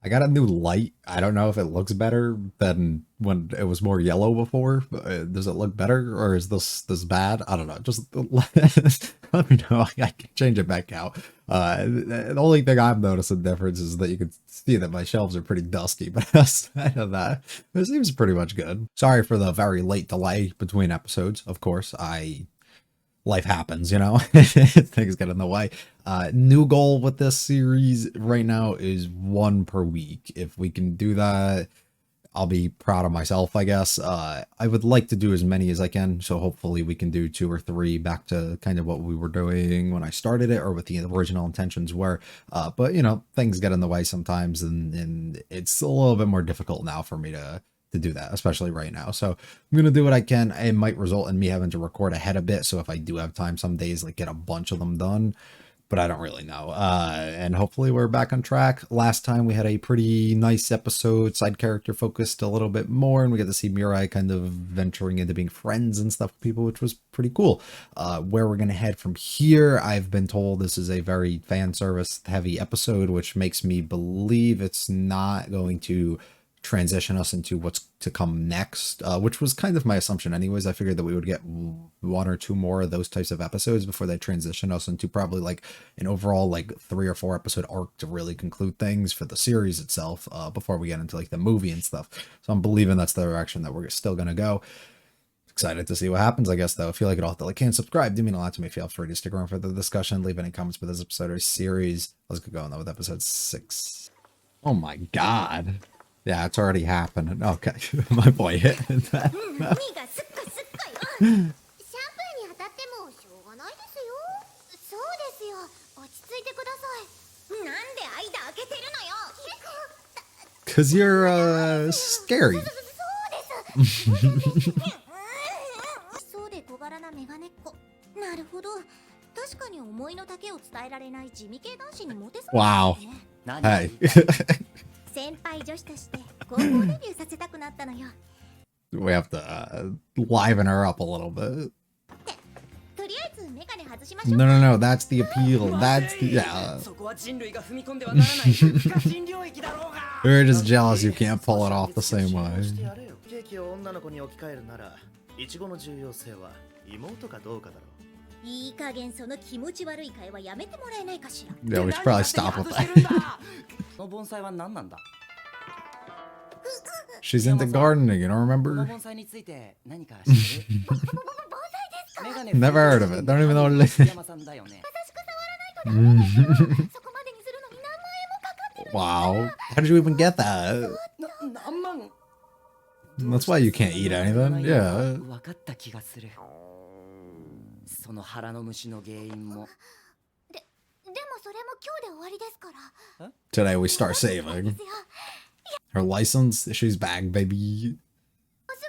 I got a new light. I don't know if it looks better than when it was more yellow before. Does it look better, or is this bad? I don't know. Just let me know. I can change it back out. The only thing I'm noticing difference is that you can see that my shelves are pretty dusty, but outside of that, it seems pretty much good. Sorry for the very late delay between episodes. Of course, life happens, you know, things get in the way. New goal with this series right now is one per week. If we can do that, I'll be proud of myself, I guess. I would like to do as many as I can, so hopefully we can do 2 or 3 back to kind of what we were doing when I started it, or what the original intentions were. But you know, things get in the way sometimes, and it's a little bit more difficult now for me to do that, especially right now. So I'm gonna do what I can. It might result in me having to record ahead a bit, so if I do have time some days, like get a bunch of them done, but I don't really know. And hopefully we're back on track. Last time we had a pretty nice episode, side character focused a little bit more, and we get to see Mirai kind of venturing into being friends and stuff with people, which was pretty cool. Where we're gonna head from here, I've been told this is a very fan service heavy episode, which makes me believe it's not going to transition us into what's to come next, which was kind of my assumption anyways. I figured that we would get 1 or 2 more of those types of episodes before they transition us into probably like an overall like 3 or 4 episode arc to really conclude things for the series itself, before we get into like the movie and stuff. So I'm believing that's the direction that we're still gonna go. Excited to see what happens, I guess, though. If you like it, all the like and subscribe. Do mean a lot to me. Feel free to stick around for the discussion. Leave any comments for this episode or series. Let's get going though with episode 6. Oh my god. Yeah, it's already happened. Okay, my boy hit that. 'Cause you're scary. そうですよ。落ち着いてください。なんで愛だ開けてるのよ。そうですよ。落ち着いてください。なるほど。確かに思いの丈を伝えられない地味系男子にモテそうですよね。Wow. 先輩女子として高校デビューさせたくなったのよ。 We have to liven her up a little bit. とりあえずメガネ外しましょうか。 No, that's the appeal. That's the, yeah. そこは人類が踏み込んではならない不可侵領域だろうが。 We're just jealous you can't pull it off the same way. いい加減その気持ち悪い会話やめてもらえないかしら。 Yeah, we should probably stop with that. この盆栽は何なんだ。 She's into gardening, you don't この remember? 盆栽について何か知ってる？ Never heard of it. Don't even know what it is. 優しく触らないとダメ。そこまでにするのに何万円もかかってる。 Wow. How did you even get that? 何万。 That's why you can't eat anything. Yeah. 分かった気がする。その腹の虫の原因も。でもそれも今日で終わりですから。 Today we start saving. Her license? She's back, baby.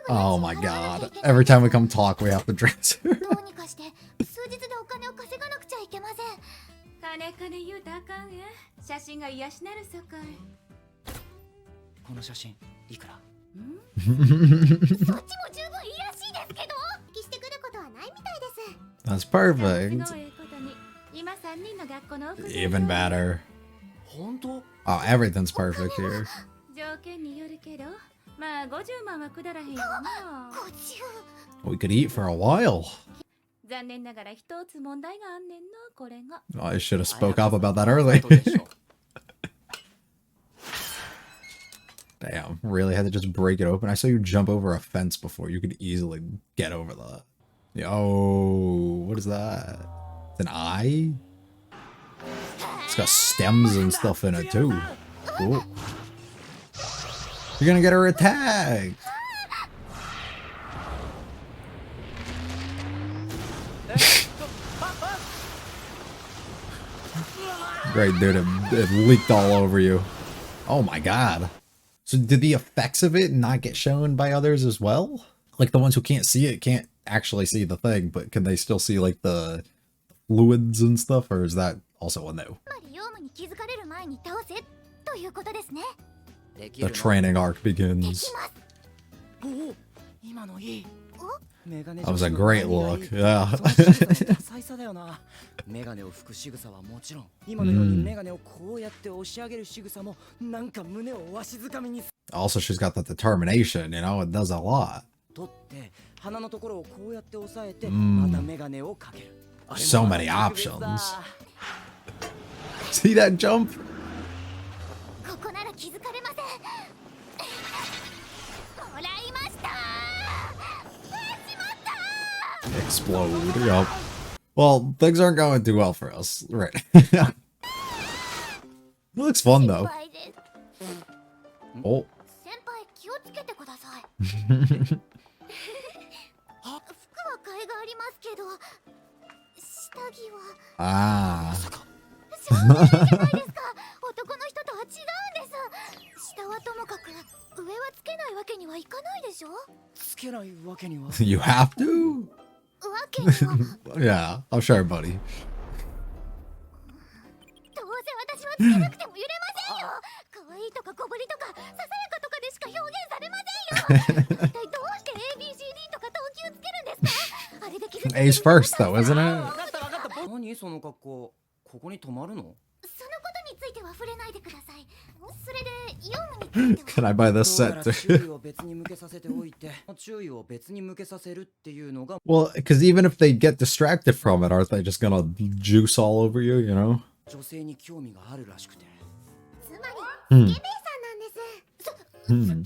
Oh my god. Every time we come talk, we have to dress her. どうにかして数日でお金を稼がなくちゃいけません。金言うたらあかんえ。写真が癒しなるさかい。この写真いくら？そっちも十分いいらしいですけど。してくることはないみたいです。 That's perfect. 都合のええことに今3人の学校の奥さん。 Even better. 本当？ Oh, everything's perfect here. 条件によるけど、まあ50万は下らへんよな。 We could eat for a while. 残念ながら一つ問題があんねんな、これが。 Oh, I should have spoke up about that early. Damn, really had to just break it open. I saw you jump over a fence before. You could easily get over that. Yo, what is that? It's an eye? It's got stems and stuff in it too. Cool. You're gonna get her attacked. Great, dude. It leaked all over you. Oh my god. So did the effects of it not get shown by others as well? Like the ones who can't see it can't actually see the thing, but can they still see like the fluids and stuff, or is that also a no? The training arc begins. おお、今のいい。メガネ That was a 女子の great 何がいい look. って Yeah. その仕草の多彩さだよな。メガネを拭く仕草はもちろん、今のようにメガネをこうやって押し上げる仕草もなんか胸をわしづかみに Also, she's got the determination, you know, it does a lot. 取って鼻のところをこうやって押さえてうんまたメガネをかける。あれも So また many 特別 options. だ。 See that jump? ここなら気づかれません。もらいました。しまった。 Explode. Yup. Well, things aren't going too well for us. Right. It looks fun, 先 though. 輩です。 Oh. 先輩気をつけてください。服は替えがありますけど、下着は Ah. しょうがないじゃないですか。男の人とは違うんです。下はともかく上はつけないわけにはいかないでしょ。つけないわけには。 You have to? わけには。 Yeah, I'm sure, buddy. どうせ私はつけなくても揺れませんよ。可愛いとか小ぶりとかささやかとかでしか表現されませんよ。一体どうして ABCD とか等級つけるんですか。あれで傷つけて A's first, though, isn't わ it? かったわかった。何その格好。ここに泊まるの？そのことについては触れないでください。それでヨウムについて Can は I buy ど this うや set ら too? 注意を別に向けさせておいて、注意を別に向けさせるっていうのが Well, because even if they get distracted from it, aren't they just gonna juice all over you, you know? 女性に興味があるらしくて。つまり Hmm. スケベイさんなんです。 Hmm.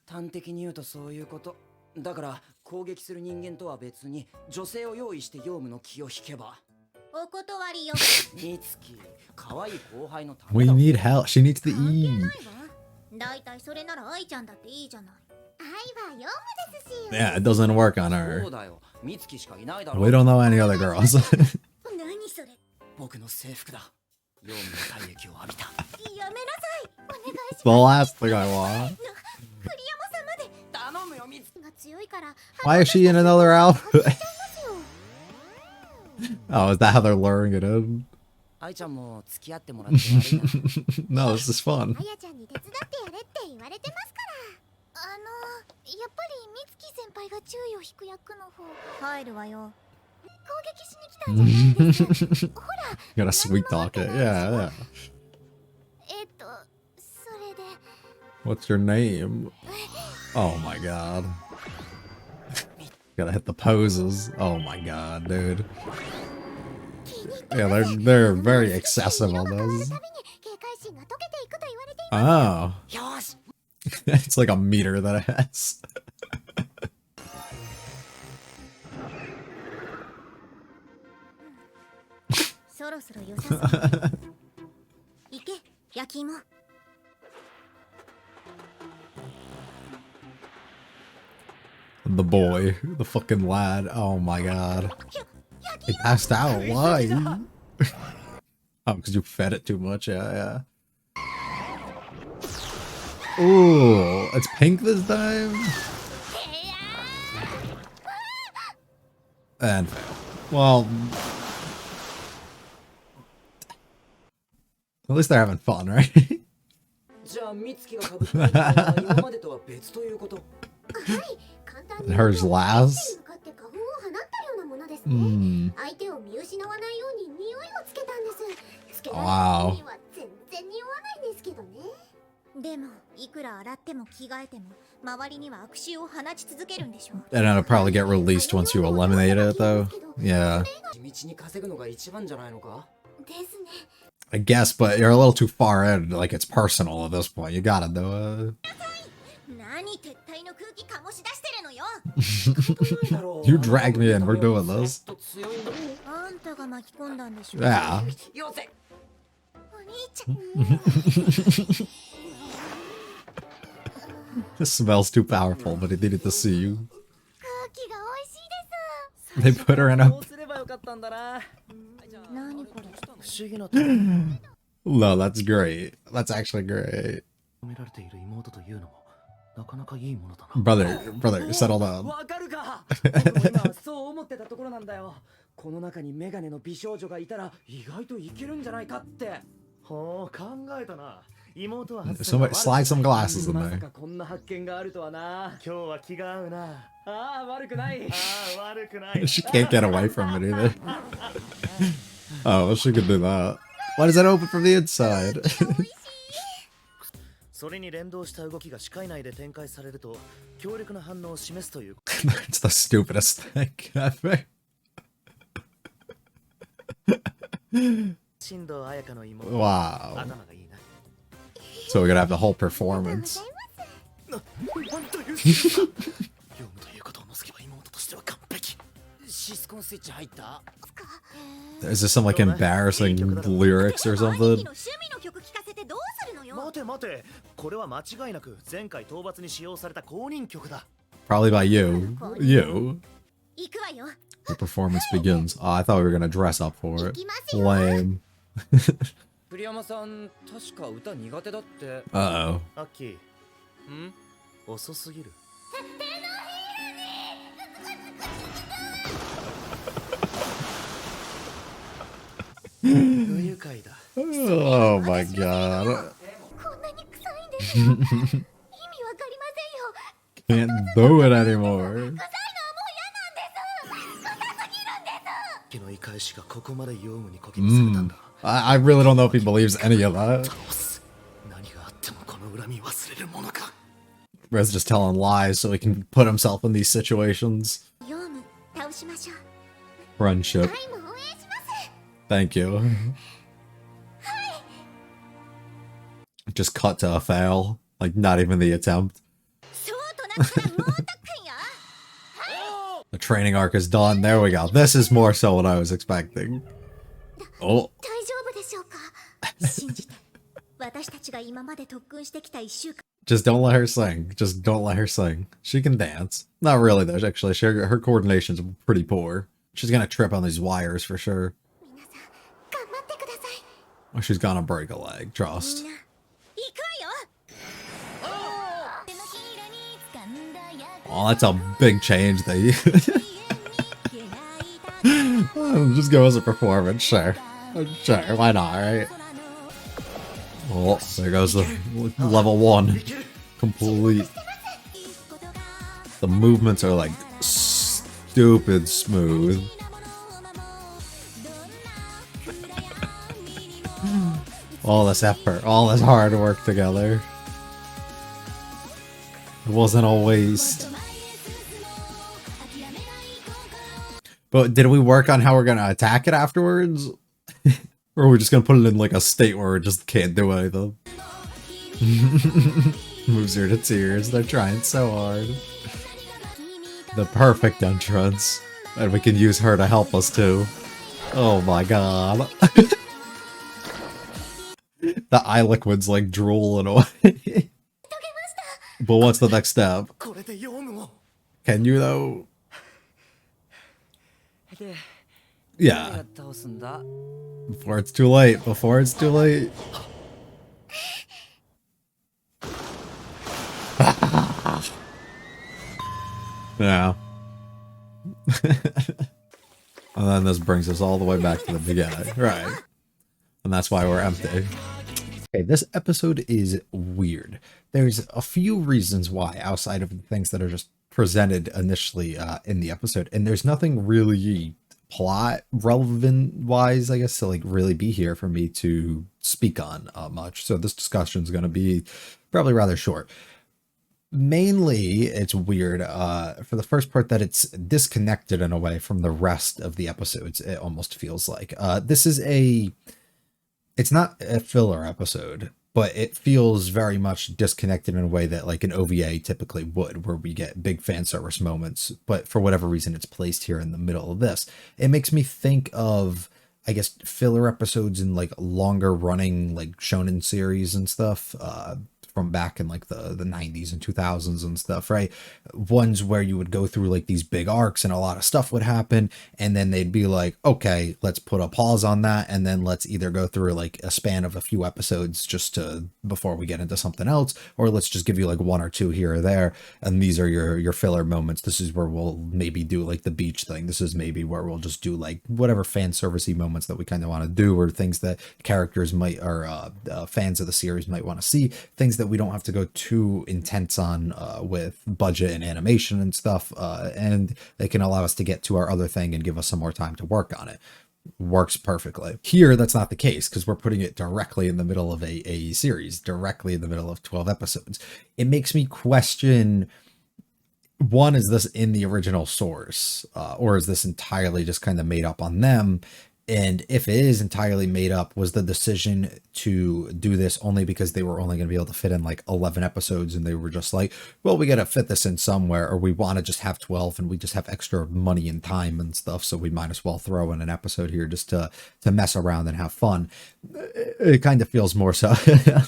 端的に言うとそういうこと。だから攻撃する人間とは別に女性を用意してヨウムの気を引けば。お断りよ。みつき、可愛い後輩のた We めだ。 need help. She needs to 関係 eat. ないわ。だいたいそれなら愛ちゃんだっていいじゃない。愛はヨウムですし。 Yeah, it doesn't work on そう her. だよ。みつきしかいないだろ。 We don't know any other girls. 何それ。僕の制服だ。ヨウムの体液を浴びた。やめなさい。お願いし The ます。 last thing I want. 栗山さんまで頼むよ、みつき。が強いから。 Why is she in another outfit? ますよ。 Oh, is that how they're luring it in? 愛ちゃんも付き合ってもらって悪いな。 No, this is fun. あやちゃんに手伝ってやれって言われてますから。やっぱり美月先輩が注意を引く役の方が。入るわよ。攻撃しに来たんじゃないですか。ほら。 You gotta sweet talk it. Yeah, yeah. それで。 What's your name? Oh my god. Gotta hit the poses. Oh my god, dude. Yeah, they're very excessive on those. 警戒心が解けていくと言われてい Oh. よし。 It's like a meter that it has. そろそろ良さそう。行け、焼き芋。 The boy, the fucking lad. Oh my god. He passed out. Why? Oh, because you fed it too much. Yeah, yeah. Ooh, it's pink this time. And fail. Well, at least they're having fun, right? じゃあみつきが被ったのは今までとは別ということ。はい、簡単に And hers last. 向かって花粉を放ったようなものですね。 Hmm. 相手を見失わないように匂いをつけたんです。つけられ Wow. た匂いは全然匂わないんですけどね。でもいくら洗っても着替えても周りには悪臭を放ち続けるんでしょう。 And it'll probably get released once you eliminate it, though. Yeah, 地道に稼ぐのが一番じゃないのか。ですね。 I guess, but you're a little too far in. Like, it's personal at this point. You gotta do it. 何撤退の空気醸し出してるのよ。 You dragged me in. We're doing this. あんたが巻き込んだんでしょ。 Yeah. よせ。お兄ちゃん。 This smells too powerful, but it needed to see you. 空気が美味しいです。 They put her in a. こうすればよかったんだな。何これ。不思議な。 No, that's great. That's actually great. 褒められている妹というのもなかなかいいものだな。 Brother, settle down. わかるか。僕も今そう思ってたところなんだよ。この中にメガネの美少女がいたら意外といけるんじゃないかって。はあ、考えたな。妹は Somebody slide some glasses in まさ there. かこんな発見があるとはな。今日は気が合うな。ああ、悪くない。ああ、悪くない。 She can't get away from it either. Oh, well, she could do that. Why does that open from the inside? それに連動した動きが視界内で展開されると強力な反応を示すという It's the stupidest thing ever. 新藤彩香の妹 Wow. 頭がいいな So we're gonna have the whole performance. なんという業務ということを除けば妹としては完璧。シスコンスイッチ入った？ Is this some like embarrassing lyrics or 兄貴 something? の趣味の曲聴かせてどうするのよ。待て待て、これは間違いなく前回討伐に使用された公認曲だ。 Probably by you. You. 行くわよ。 The performance begins. Oh, I thought we were gonna dress up for 行 it. きますよ。 Lame. 栗山さん、確か歌苦手だって。 Uh-oh. アッキー、ん？遅すぎる。不愉快だ。 Oh my god. こんなに臭いんですよ。意味わかりませんよ。 Can't do it anymore. 気の言い返しがここまで用務にこぎにされたんだ。 I really don't know if he believes any of that. 何があってもこの恨み忘れるものか。 Red's just telling lies so he can put himself in these situations. ヨウム倒しましょう。 Friendship. タイム応援します。 Thank you. Just cut to a fail. Like, not even the attempt. そうとなったらもう特訓よ。 The training arc is done. There we go. This is more so what I was expecting. Oh, 大丈夫でしょうか。信じて。私たちが今まで特訓してきた1週間。 just don't let her sing. Just don't let her sing. She can dance. Not really, though. Actually, her coordination's pretty poor. She's gonna trip on these wires for sure. 皆さん頑張ってください。 Or she's gonna break a leg. Trust. みんな行くわよ。 Oh, that's a big change. They just give us a performance. Sure. Sure. Why not, right? Oh, there goes the level 1. Complete. The movements are like stupid smooth. All this effort, all this hard work together. It wasn't a waste. But did we work on how we're gonna attack it afterwards? Or are we just gonna put it in like a state where it just can't do anything? Moves her to tears. They're trying so hard. The perfect entrance. And we can use her to help us too. Oh my god. The eye liquid's like drooling away. But what's the next step? これで業務を。 Can you though? で、 Yeah. 倒すんだ。 Before it's too late. Before it's too late. Yeah. And then this brings us all the way back to the beginning. Right. And that's why we're empty. Okay, this episode is weird. There's a few reasons why, outside of the things that are just presented initially in the episode, and there's nothing really plot relevant wise, I guess, to like really be here for me to speak on much. So this discussion is going to be probably rather short. Mainly, it's weird for the first part that it's disconnected in a way from the rest of the episodes. It almost feels like this is it's not a filler episode, but it feels very much disconnected in a way that like an OVA typically would, where we get big fan service moments, but for whatever reason it's placed here in the middle of this. It makes me think of, I guess, filler episodes in like longer running like shonen series and stuff. from back in like the 90s and 2000s and stuff, right? Ones where you would go through like these big arcs and a lot of stuff would happen, and then they'd be like, okay, let's put a pause on that, and then let's either go through like a span of a few episodes just to before we get into something else, or let's just give you like one or two here or there, and these are your filler moments. This is where we'll maybe do like the beach thing. This is maybe where we'll just do like whatever fan servicey moments that we kind of want to do, or things that characters might, or fans of the series might want to see, things that we don't have to go too intense on with budget and animation and stuff, and they can allow us to get to our other thing and give us some more time to work on it. Works perfectly. Here, that's not the case, because we're putting it directly in the middle of a series, directly in the middle of 12 episodes. It makes me question, one, is this in the original source, or is this entirely just kind of made up on them? And if it is entirely made up, was the decision to do this only because they were only going to be able to fit in like 11 episodes, and they were just like, well, we got to fit this in somewhere, or we want to just have 12 and we just have extra money and time and stuff, so we might as well throw in an episode here just to mess around and have fun. It kind of feels more so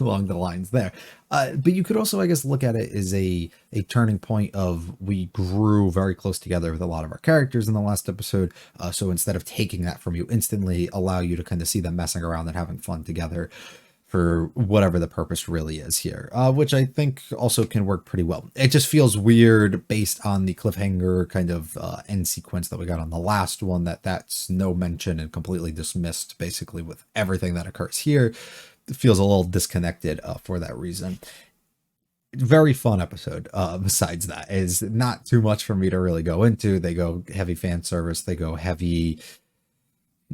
along the lines there. But you could also, I guess, look at it as a turning point of, we grew very close together with a lot of our characters in the last episode. So instead of taking that from you instantly, allow you to kind of see them messing around and having fun together for whatever the purpose really is here, which I think also can work pretty well. It just feels weird based on the cliffhanger kind of end sequence that we got on the last one, that's no mention and completely dismissed basically with everything that occurs here. It feels a little disconnected for that reason. Very fun episode. Besides that, is not too much for me to really go into. They go heavy fan service. They go heavy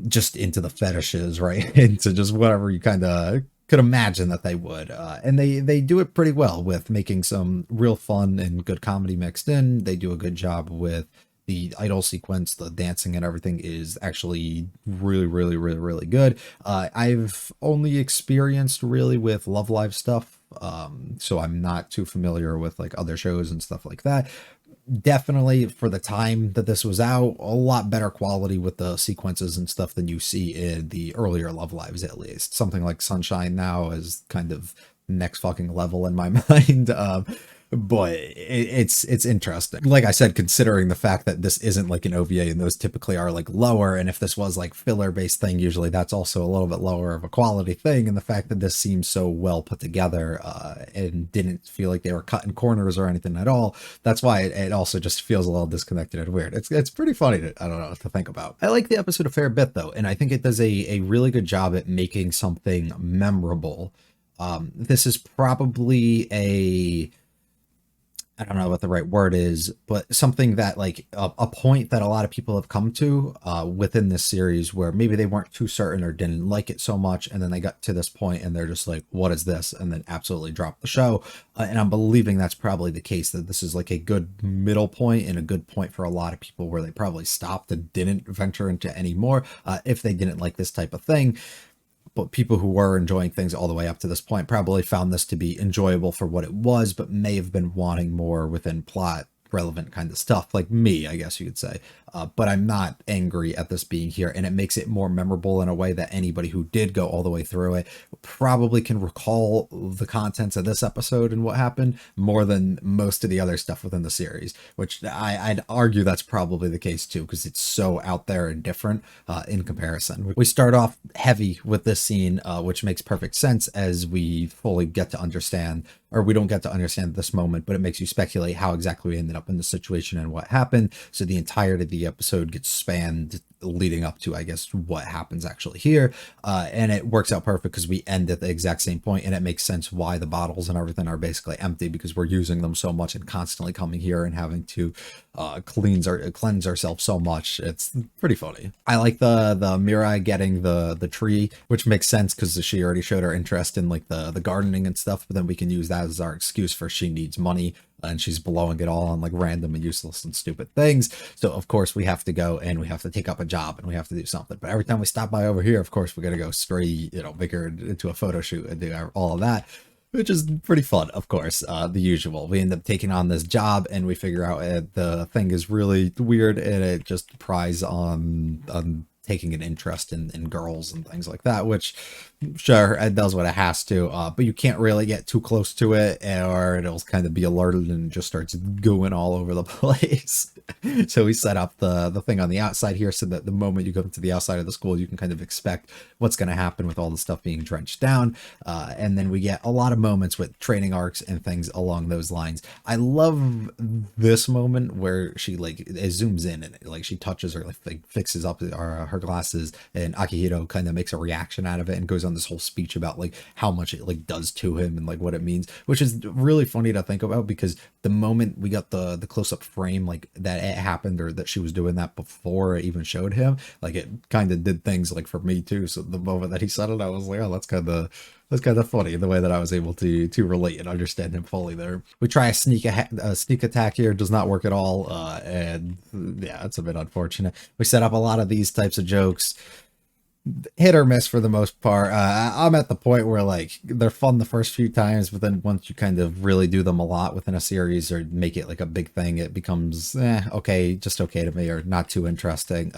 just into the fetishes, right? Into just whatever you kind of could imagine that they would. And they do it pretty well with making some real fun and good comedy mixed in. They do a good job with the idol sequence. The dancing and everything is actually really, really, really, really good. I've only experienced really with Love Live stuff, so I'm not too familiar with like other shows and stuff like that. Definitely for the time that this was out, a lot better quality with the sequences and stuff than you see in the earlier Love Lives, at least. Something like Sunshine now is kind of next fucking level in my mind. But it's interesting. Like I said, considering the fact that this isn't like an OVA and those typically are like lower, and if this was like filler based thing, usually that's also a little bit lower of a quality thing, and the fact that this seems so well put together and didn't feel like they were cutting corners or anything at all, that's why it also just feels a little disconnected and weird. It's pretty funny to, I don't know, to think about. I like the episode a fair bit though, and I think it does a really good job at making something memorable. This is probably I don't know what the right word is, but something that like a point that a lot of people have come to within this series, where maybe they weren't too certain or didn't like it so much, and then they got to this point and they're just like, what is this? And then absolutely dropped the show. And I'm believing that's probably the case, that this is like a good middle point and a good point for a lot of people where they probably stopped and didn't venture into any more if they didn't like this type of thing. But people who were enjoying things all the way up to this point probably found this to be enjoyable for what it was, but may have been wanting more within plot relevant kind of stuff, like me, I guess you could say. But I'm not angry at this being here, and it makes it more memorable in a way that anybody who did go all the way through it probably can recall the contents of this episode and what happened more than most of the other stuff within the series, which I'd argue that's probably the case too, because it's so out there and different in comparison. We start off heavy with this scene, which makes perfect sense as we fully get to understand, or we don't get to understand this moment, but it makes you speculate how exactly we ended up in the situation and what happened. So the entirety of the episode gets spanned leading up to, I guess, what happens actually here. And it works out perfect because we end at the exact same point, and it makes sense why the bottles and everything are basically empty, because we're using them so much and constantly coming here and having to cleanse ourselves so much. It's pretty funny. I like the Mirai getting the tree, which makes sense because she already showed her interest in like the gardening and stuff, but then we can use that as our excuse for she needs money, and she's blowing it all on like random and useless and stupid things. So of course we have to go and we have to take up a job and we have to do something. But every time we stop by over here, of course, we're going to go straight, make her into a photo shoot and do all of that, which is pretty fun, of course. The usual. We end up taking on this job and we figure out the thing is really weird, and it just pries on taking an interest in girls and things like that, which Sure, it does what it has to, but you can't really get too close to it, or it'll kind of be alerted and just starts going all over the place. So we set up the thing on the outside here so that the moment you go to the outside of the school, you can kind of expect what's going to happen with all the stuff being drenched down. And then we get a lot of moments with training arcs and things along those lines. I love this moment where she like it zooms in and like she touches her, like fixes up her glasses, and Akihiro kind of makes a reaction out of it and goes on this whole speech about like how much it like does to him and like what it means, which is really funny to think about because the moment we got the close-up frame like that it happened or that she was doing that before it even showed him, like it kind of did things like for me too. So the moment that he said it, I was like, oh, that's kind of funny the way that I was able to relate and understand him fully there. We try a sneak attack here, does not work at all, and yeah, it's a bit unfortunate. We set up a lot of these types of jokes, hit or miss for the most part. I'm at the point where like they're fun the first few times, but then once you kind of really do them a lot within a series or make it like a big thing, it becomes okay, just okay to me, or not too interesting.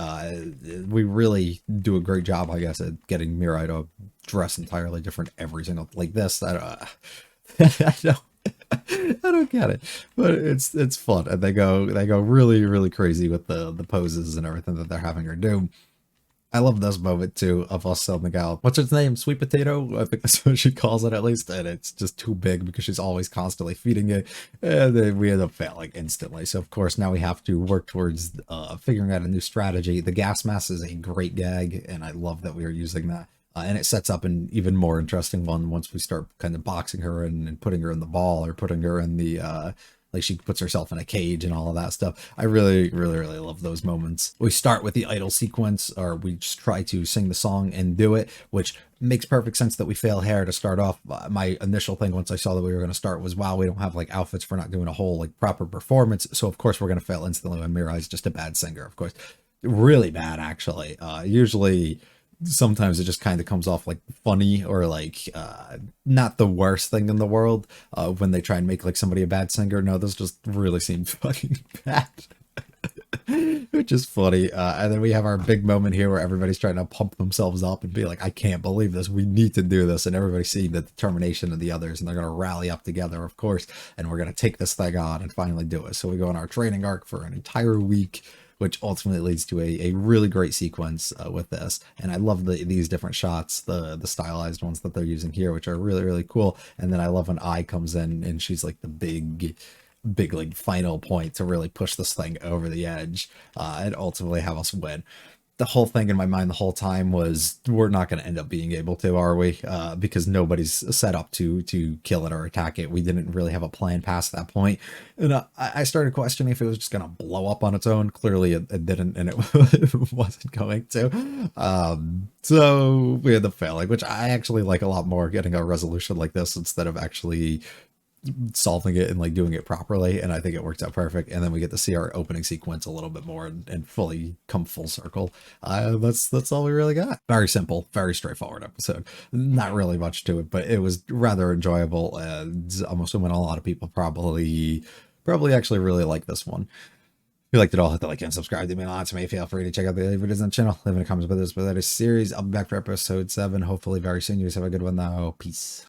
We really do a great job, I guess, at getting Mirai to dress entirely different every single like this. I don't I don't get it, but it's fun, and they go really crazy with the poses and everything that they're having her do. I love this moment too of us telling the gal, what's its name? Sweet potato? I think that's what she calls it at least. And it's just too big because she's always constantly feeding it. And then we end up failing instantly. So of course now we have to work towards figuring out a new strategy. The gas mask is a great gag, and I love that we are using that. And it sets up an even more interesting one once we start kind of boxing her and putting her in the ball, or putting her in the like she puts herself in a cage and all of that stuff. I really love those moments. We start with the idol sequence, or we just try to sing the song and do it, which makes perfect sense that we fail hair to start off. My initial thing once I saw that we were going to start was, wow, we don't have like outfits for not doing a whole like proper performance. So of course we're going to fail instantly when Mirai's just a bad singer, of course. Really bad, actually. Usually sometimes it just kind of comes off like funny, or like not the worst thing in the world when they try and make like somebody a bad singer. No, this just really seemed fucking bad. Which is funny. And then we have our big moment here where everybody's trying to pump themselves up and be like, I can't believe this, we need to do this, and everybody's seeing the determination of the others, and they're going to rally up together, of course, and we're going to take this thing on and finally do it. So we go on our training arc for an entire week, which ultimately leads to a really great sequence with this. And I love these different shots, the stylized ones that they're using here, which are really cool. And then I love when Ai comes in and she's like the big like final point to really push this thing over the edge and ultimately have us win. The whole thing in my mind the whole time was, we're not going to end up being able to, are we? Because nobody's set up to kill it or attack it. We didn't really have a plan past that point. And I started questioning if it was just going to blow up on its own. Clearly it didn't, and it wasn't going to. So we ended up failing, which I actually like a lot more, getting a resolution like this instead of actually solving it and like doing it properly, and I think it worked out perfect. And then we get to see our opening sequence a little bit more and fully come full circle. That's all we really got. Very simple, very straightforward episode, not really much to it, but it was rather enjoyable, and I'm assuming a lot of people probably actually really like this one. If you liked it all, hit the like and subscribe to me. Lots of me. Feel free to check out the other videos on the channel. Leave in the comments about this series. I'll be back for episode 7 hopefully very soon. You guys have a good one though. Peace.